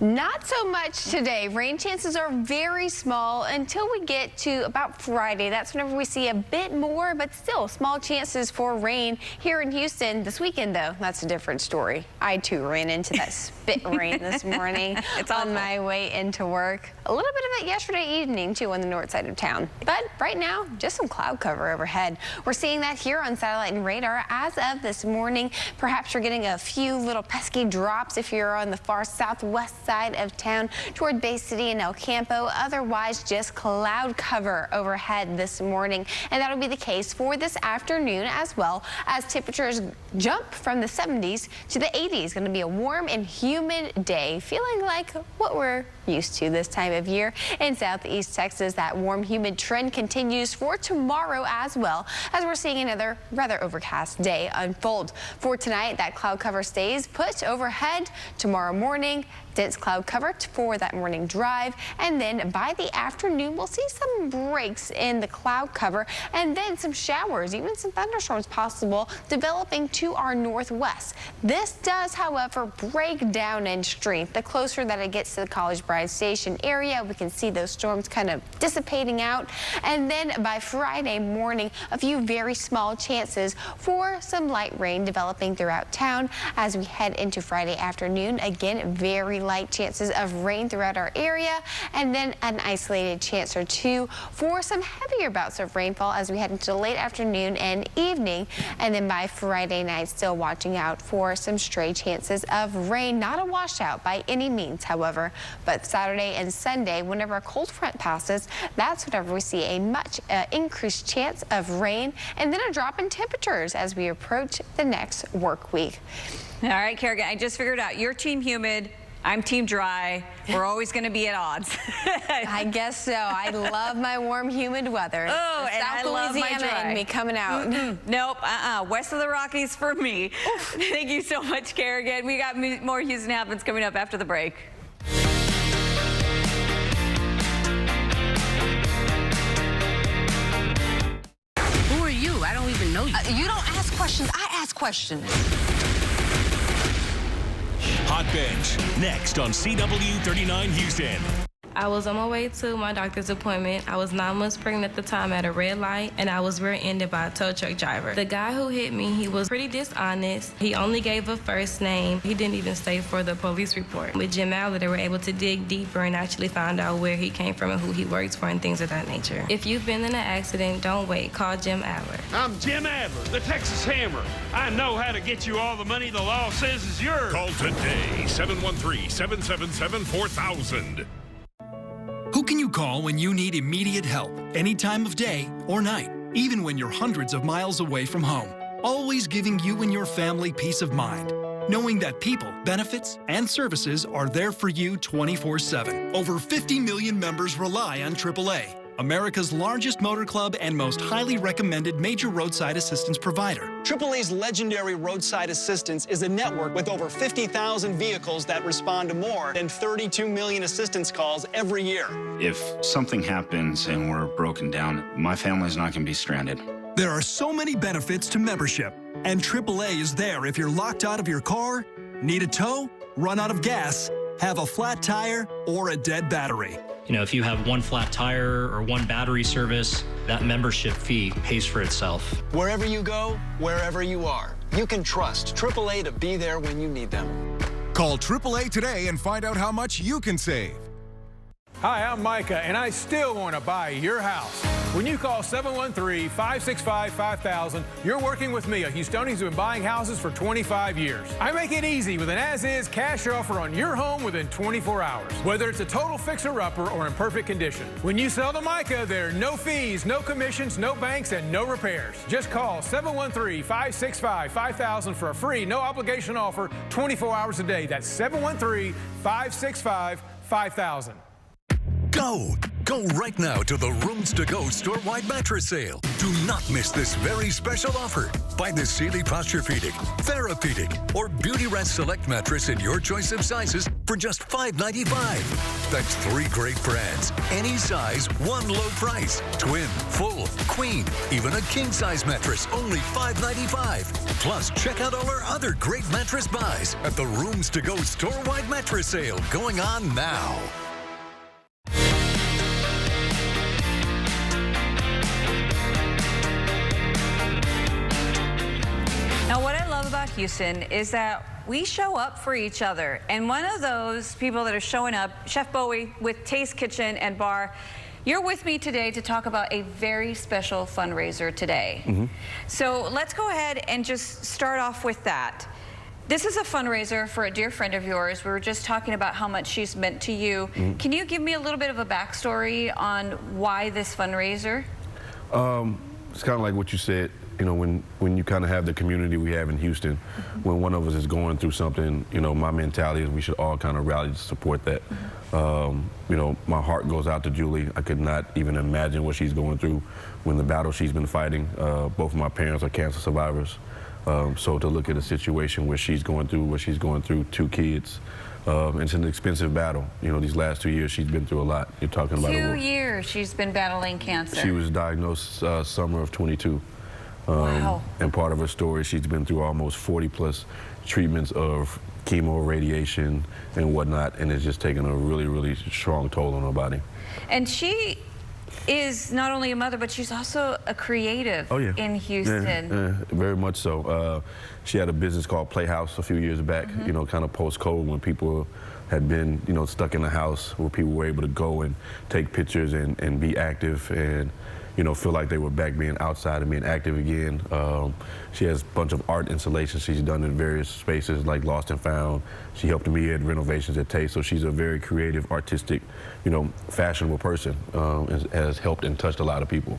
Not so much today. Rain chances are very small until we get to about Friday. That's whenever we see a bit more, but still small chances for rain here in Houston. This weekend, though, that's a different story. I, too, ran into that spit rain this morning on my way into work. A little bit of it yesterday evening, too, on the north side of town. But right now, just some cloud cover overhead. We're seeing that here on satellite and radar as of this morning. Perhaps you're getting a few little pesky drops if you're on the far southwest side of town toward Bay City and El Campo. Otherwise, just cloud cover overhead this morning. And that'll be the case for this afternoon as well, as temperatures jump from the 70s to the 80s. Going to be a warm and humid day, feeling like what we're used to this time of year. In southeast Texas, that warm, humid trend continues for tomorrow as well, as we're seeing another rather overcast day unfold. For tonight, that cloud cover stays put overhead. Tomorrow morning, dense cloud cover for that morning drive, and then by the afternoon we'll see some breaks in the cloud cover and then some showers, even some thunderstorms possible developing to our northwest. This does, however, break down in strength. The closer that it gets to the College Bride Station area, we can see those storms kind of dissipating out, and then by Friday morning, a few very small chances for some light rain developing throughout town as we head into Friday afternoon. Again, very light chances of rain throughout our area, and then an isolated chance or two for some heavier bouts of rainfall as we head into the late afternoon and evening. And then by Friday night, still watching out for some stray chances of rain. Not a washout by any means, however, but Saturday and Sunday, whenever a cold front passes, that's whenever we see a much increased chance of rain and then a drop in temperatures as we approach the next work week. All right, Kerrigan, I just figured out you're team humid. I'm team dry. We're always going to be at odds. I guess so. I love my warm, humid weather. Oh, and South I love my Louisiana dry. and me coming out. Nope. West of the Rockies for me. Thank you so much, Kerrigan. We got more Houston Happens coming up after the break. Who are you? I don't even know you. You don't ask questions. I ask questions. Hot Bench, next on CW39 Houston. I was on my way to my doctor's appointment. I was 9 months pregnant at the time at a red light, and I was rear-ended by a tow truck driver. The guy who hit me, he was pretty dishonest. He only gave a first name. He didn't even stay for the police report. With Jim Adler, they were able to dig deeper and actually find out where he came from and who he works for and things of that nature. If you've been in an accident, don't wait. Call Jim Adler. I'm Jim Adler, the Texas Hammer. I know how to get you all the money the law says is yours. Call today, 713-777-4000. Who can you call when you need immediate help, any time of day or night, even when you're hundreds of miles away from home? Always giving you and your family peace of mind, knowing that people, benefits, and services are there for you 24/7. Over 50 million members rely on AAA, America's largest motor club and most highly recommended major roadside assistance provider. AAA's legendary roadside assistance is a network with over 50,000 vehicles that respond to more than 32 million assistance calls every year. If something happens and we're broken down, my family's not going to be stranded. There are so many benefits to membership, and AAA is there if you're locked out of your car, need a tow, run out of gas, have a flat tire, or a dead battery. You know, if you have one flat tire or one battery service, that membership fee pays for itself. Wherever you go, wherever you are, you can trust AAA to be there when you need them. Call AAA today and find out how much you can save. Hi, I'm Micah, and I still want to buy your house. When you call 713-565-5000, you're working with me, a Houstonian who's been buying houses for 25 years. I make it easy with an as-is cash offer on your home within 24 hours, whether it's a total fixer-upper or in perfect condition. When you sell to Micah, there are no fees, no commissions, no banks, and no repairs. Just call 713-565-5000 for a free, no-obligation offer 24 hours a day. That's 713-565-5000. Go right now to the Rooms to Go store-wide mattress sale. Do not miss this very special offer. Buy the Sealy Posturepedic, Therapedic, or Beautyrest Select mattress in your choice of sizes for just $5.95. That's 3 great brands, any size, one low price. Twin, full, queen, even a king-size mattress, only $5.95. Plus, check out all our other great mattress buys at the Rooms to Go store-wide mattress sale going on now. Now, what I love about Houston is that we show up for each other. And one of those people that are showing up, Chef Bowie with Taste Kitchen and Bar, you're with me today to talk about a very special fundraiser today. So let's go ahead and just start off with that. This is a fundraiser for a dear friend of yours. We were just talking about how much she's meant to you. Can you give me a little bit of a backstory on why this fundraiser? It's kind of like what you said. You know, when you kind of have the community we have in Houston, when one of us is going through something, you know, my mentality is we should all kind of rally to support that. You know, my heart goes out to Julie. I could not even imagine what she's going through when the battle she's been fighting. Both of my parents are cancer survivors. So to look at a situation where she's going through what she's going through, 2 kids, it's an expensive battle. You know, these last 2 years, she's been through a lot. You're talking about 2 years she's been battling cancer. She was diagnosed summer of 22. Wow. And part of her story, she's been through almost 40+ treatments of chemo, radiation, and whatnot, and it's just taken a really, really strong toll on her body. And she is not only a mother, but she's also a creative in Houston. Yeah, very much so. She had a business called Playhouse a few years back, you know, kind of post-COVID when people had been, you know, stuck in the house, where people were able to go and take pictures and be active and, you know, feel like they were back being outside and being active again. She has a bunch of art installations she's done in various spaces like Lost and Found. She helped me at renovations at Taste, so she's a very creative, artistic, you know, fashionable person, has helped and touched a lot of people.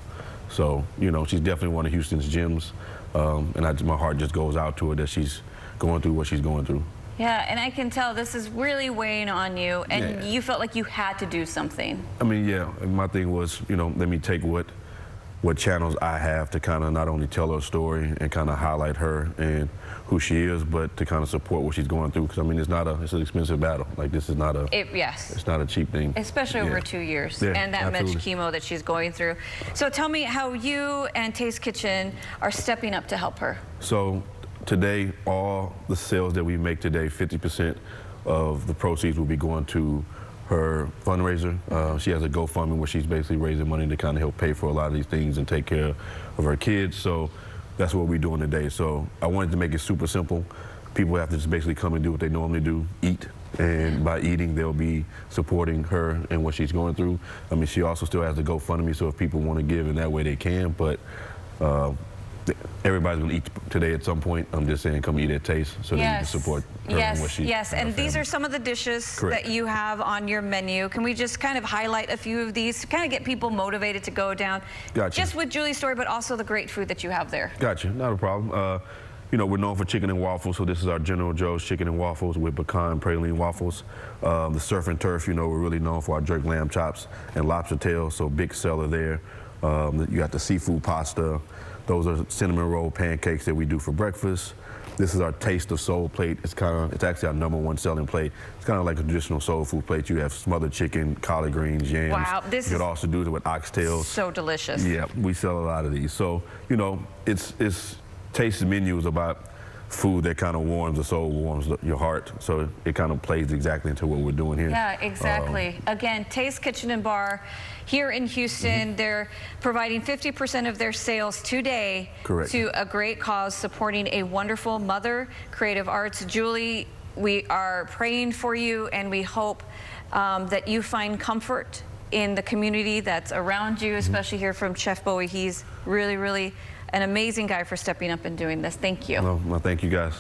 So, you know, she's definitely one of Houston's gems, and my heart just goes out to her that she's going through what she's going through. Yeah, and I can tell this is really weighing on you, and you felt like you had to do something. I mean, yeah, my thing was, you know, let me take what channels I have to kind of not only tell her story and kind of highlight her and who she is, but to kind of support what she's going through. Because I mean, it's an expensive battle. Like, this is not it's not a cheap thing. Especially over 2 years and that much chemo that she's going through. So tell me how you and Taste Kitchen are stepping up to help her. So today, all the sales that we make today, 50% of the proceeds will be going to her fundraiser. She has a GoFundMe where she's basically raising money to kind of help pay for a lot of these things and take care of her kids. So that's what we're doing today. So I wanted to make it super simple. People have to just basically come and do what they normally do, eat. And by eating, they'll be supporting her and what she's going through. I mean, she also still has the GoFundMe, so if people want to give in that way, they can. But everybody's going to eat today at some point. I'm just saying, come eat at Taste so that you can support her and what she. Yes, and these are some of the dishes that you have on your menu. Can we just kind of highlight a few of these to kind of get people motivated to go down? Gotcha. Just with Julie's story, but also the great food that you have there. Gotcha, not a problem. You know, we're known for chicken and waffles, so this is our General Joe's chicken and waffles with pecan praline waffles. The Surf and Turf, you know, we're really known for our jerk lamb chops and lobster tails, so big seller there. You got the seafood pasta. Those are cinnamon roll pancakes that we do for breakfast. This is our Taste of Soul plate. It's actually our #1 selling plate. It's kind of like a traditional soul food plate. You have smothered chicken, collard greens, yams. Wow, this you could also do it with oxtails. So delicious. Yeah, we sell a lot of these. So, you know, Taste's menu is about food that kind of warms the soul, warms your heart. So it kind of plays exactly into what we're doing here. Yeah, exactly. Again, Taste Kitchen and Bar here in Houston. They're providing 50% of their sales today to a great cause, supporting a wonderful mother, Creative Arts. Julie, we are praying for you, and we hope that you find comfort in the community that's around you, especially here from Chef Bowie. He's really, really an amazing guy for stepping up and doing this. Thank you. Well, thank you guys.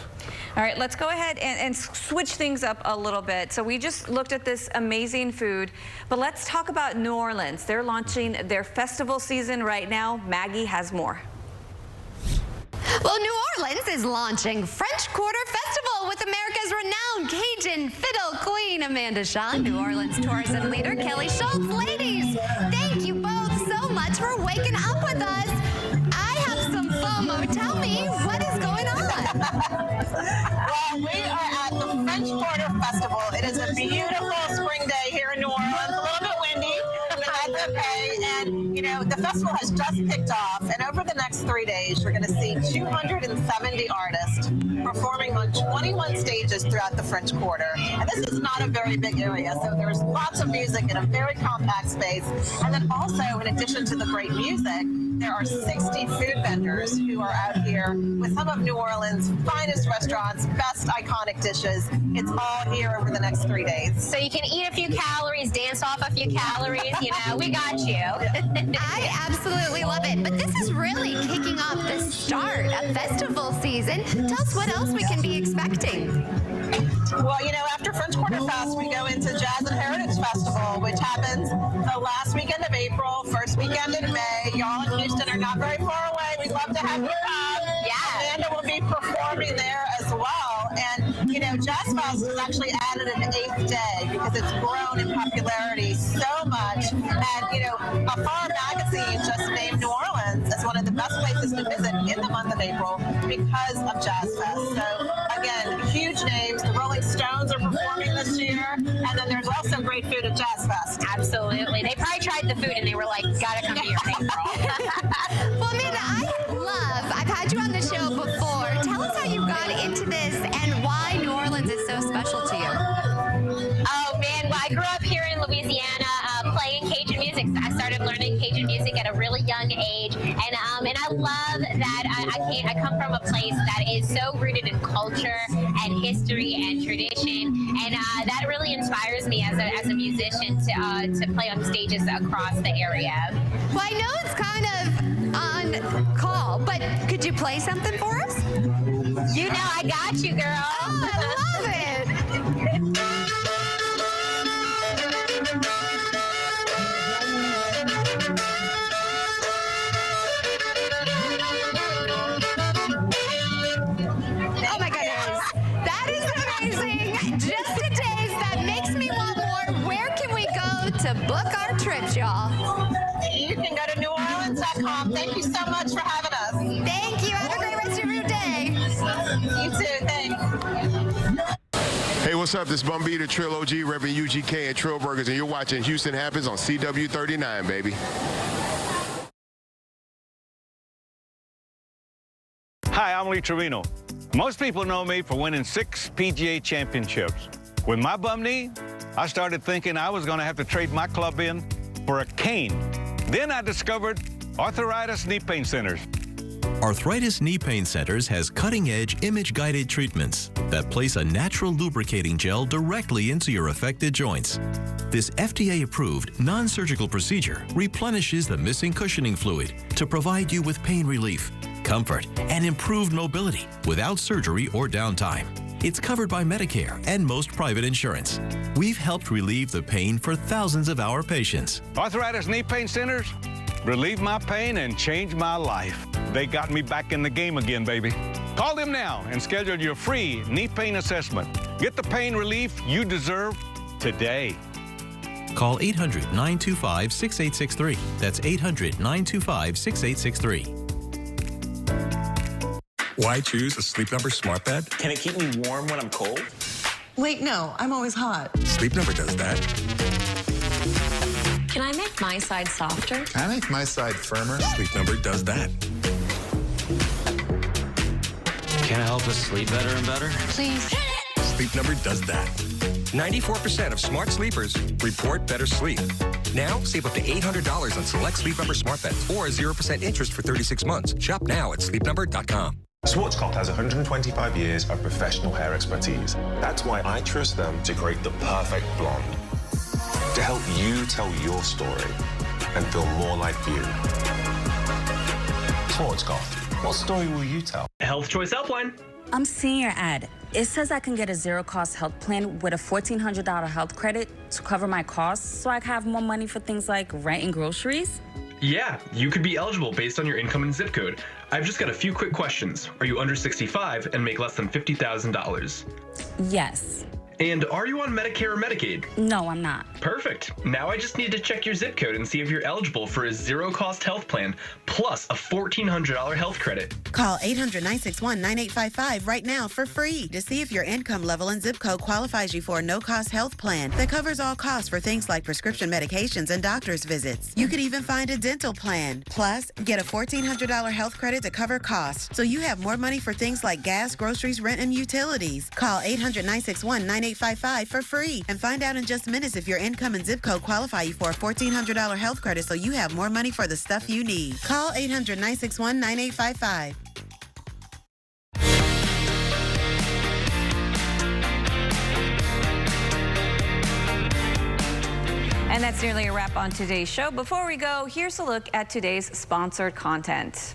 All right, let's go ahead and switch things up a little bit. So we just looked at this amazing food, but let's talk about New Orleans. They're launching their festival season right now. Maggie has more. Well, New Orleans is launching French Quarter Festival with America's renowned Cajun fiddle queen, Amanda Shaw, New Orleans tourism leader, Kelly Schultz. Ladies, thank you both so much for waking up with us. We are at the French Quarter Festival. It is a beautiful spring day here in New Orleans, a little bit windy, but that's okay. And, you know, the festival has just kicked off, and over the next 3 days, you're going to see 270 artists performing on 21 stages throughout the French Quarter. And this is not a very big area, so there's lots of music in a very compact space. And then also, in addition to the great music, there are 60 food vendors who are out here with some of New Orleans' finest restaurants, best iconic dishes. It's all here over the next 3 days. So you can eat a few calories, dance off a few calories, you know, we got you. I absolutely love it. But this is really kicking off the start of festival season. Tell us what else we can be expecting. Well, you know, after French Quarter Fest, we go into Jazz and Heritage Festival, which happens the last weekend of April, first weekend in May. Y'all in Houston are not very far away. We'd love to have you come. Yeah. Amanda will be performing there as well. And, you know, Jazz Fest has actually added an 8th day because it's grown in popularity so much. And, you know, Afar Magazine just named New Orleans as one of the best places to visit in the month of April because of Jazz Fest. So, again, huge names. The Rolling Stones are performing this year. And then there's also great food at Jazz Fest. Absolutely. They probably tried the food and they were like, gotta come to your thing, girl. Well, Amanda, I've had you on the show before. Tell us how you got into this and why New Orleans is so special to you. Oh man, well I grew up here in Louisiana playing Cajun music. So I started learning Cajun music at a really young age, and I love that I come from a place that is so rooted in culture and history and tradition, and that really inspires me as a musician to play on stages across the area. Well, I know it's kind of on call, but could you play something for us? You know I got you, girl. Oh, I love it. Oh my goodness, that is amazing. Just a taste that makes me want more. Where can we go to book our trips, y'all? You can go to neworleans.com. Thank you so much for having us. Thank you. Have a great rest of your day. You too. Thanks. Hey, what's up? This is Bun B, the Trill OG, repping UGK and Trill Burgers, and you're watching Houston Happens on CW39, baby. Hi, I'm Lee Trevino. Most people know me for winning 6 PGA championships. With my bum knee, I started thinking I was going to have to trade my club in for a cane. Then I discovered Arthritis Knee Pain Centers. Arthritis Knee Pain Centers has cutting-edge image-guided treatments that place a natural lubricating gel directly into your affected joints. This FDA-approved, non-surgical procedure replenishes the missing cushioning fluid to provide you with pain relief, comfort, and improved mobility without surgery or downtime. It's covered by Medicare and most private insurance. We've helped relieve the pain for thousands of our patients. Arthritis Knee Pain Centers relieve my pain and change my life. They got me back in the game again, baby. Call them now and schedule your free knee pain assessment. Get the pain relief you deserve today. Call 800-925-6863. That's 800-925-6863. Why choose a Sleep Number smart bed? Can it keep me warm when I'm cold? Wait, no, I'm always hot. Sleep Number does that. Can I make my side softer? Can I make my side firmer? Sleep Number does that. Can it help us sleep better and better? Please. Sleep Number does that. 94% of smart sleepers report better sleep. Now, save up to $800 on select Sleep Number smart beds or 0% interest for 36 months. Shop now at sleepnumber.com. Schwarzkopf has 125 years of professional hair expertise. That's why I trust them to create the perfect blonde. To help you tell your story and feel more like you. Schwarzkopf, what story will you tell? Health Choice Helpline. I'm seeing your ad. It says I can get a zero-cost health plan with a $1,400 health credit to cover my costs so I can have more money for things like rent and groceries. Yeah, you could be eligible based on your income and zip code. I've just got a few quick questions. Are you under 65 and make less than $50,000? Yes. And are you on Medicare or Medicaid? No, I'm not. Perfect. Now I just need to check your zip code and see if you're eligible for a zero-cost health plan plus a $1,400 health credit. Call 800-961-9855 right now for free to see if your income level and zip code qualifies you for a no-cost health plan that covers all costs for things like prescription medications and doctor's visits. You could even find a dental plan. Plus, get a $1,400 health credit to cover costs so you have more money for things like gas, groceries, rent, and utilities. Call 800-961-9855 for free and find out in just minutes if your income and zip code qualify you for a $1,400 health credit so you have more money for the stuff you need. Call 800-961-9855. And that's nearly a wrap on today's show. Before we go, here's a look at today's sponsored content.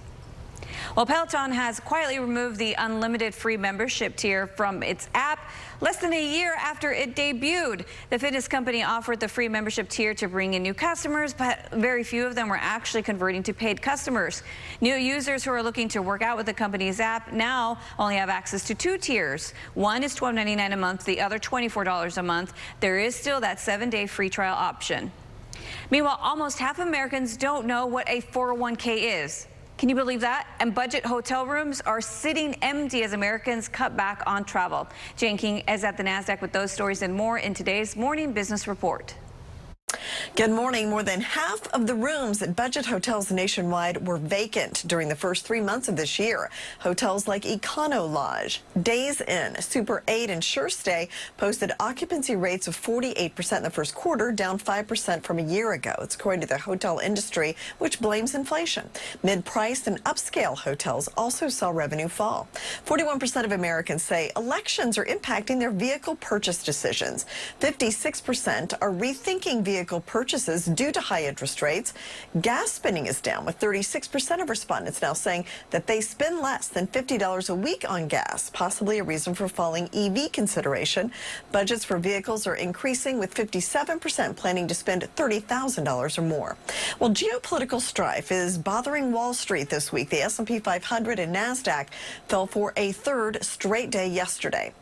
Well, Peloton has quietly removed the unlimited free membership tier from its app less than a year after it debuted. The fitness company offered the free membership tier to bring in new customers, but very few of them were actually converting to paid customers. New users who are looking to work out with the company's app now only have access to two tiers. One is $12.99 a month, the other $24 a month. There is still that 7-day free trial option. Meanwhile, almost half of Americans don't know what a 401k is. Can you believe that? And budget hotel rooms are sitting empty as Americans cut back on travel. Jane King is at the NASDAQ with those stories and more in today's Morning Business Report. Good morning. More than half of the rooms at budget hotels nationwide were vacant during the first 3 months of this year. Hotels like Econo Lodge, Days Inn, Super 8, and Sure Stay posted occupancy rates of 48% in the first quarter, down 5% from a year ago. It's according to the hotel industry, which blames inflation. Mid-priced and upscale hotels also saw revenue fall. 41% of Americans say elections are impacting their vehicle purchase decisions. 56% are rethinking vehicle purchases due to high interest rates. Gas spending is down, with 36% of respondents now saying that they spend less than $50 a week on gas, possibly a reason for falling EV consideration. Budgets for vehicles are increasing, with 57% planning to spend $30,000 or more. Well, geopolitical strife is bothering Wall Street this week. The S&P 500 and NASDAQ fell for a third straight day yesterday.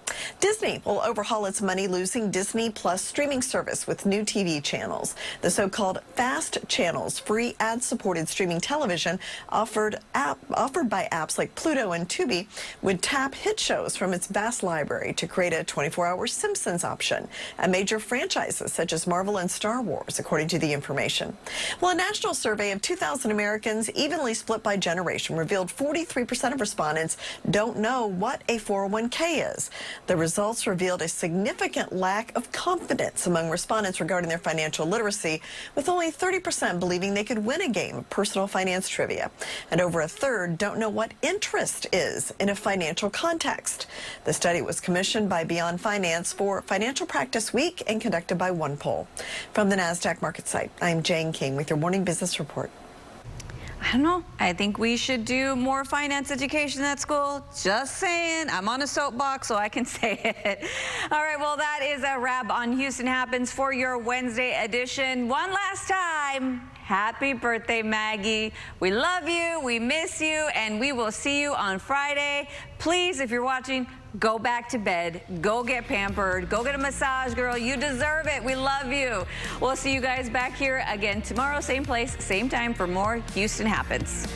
Disney will overhaul its money-losing Disney Plus streaming service with new TV channels. The so-called FAST channels, free ad-supported streaming television offered by apps like Pluto and Tubi, would tap hit shows from its vast library to create a 24-hour Simpsons option, and major franchises such as Marvel and Star Wars, according to the information. Well, a national survey of 2,000 Americans, evenly split by generation, revealed 43% of respondents don't know what a 401k is. The results revealed a significant lack of confidence among respondents regarding their financial literacy, with only 30% believing they could win a game of personal finance trivia. And over a third don't know what interest is in a financial context. The study was commissioned by Beyond Finance for Financial Practice Week and conducted by OnePoll. From the NASDAQ market site, I'm Jane King with your Morning Business Report. I don't know. I think we should do more finance education at school. Just saying. I'm on a soapbox, so I can say it. All right, well, that is a wrap on Houston Happens for your Wednesday edition. One last time, happy birthday, Maggie. We love you, we miss you, and we will see you on Friday. Please, if you're watching, go back to bed. Go get pampered. Go get a massage, girl. You deserve it. We love you. We'll see you guys back here again tomorrow, same place, same time for more Houston Happens.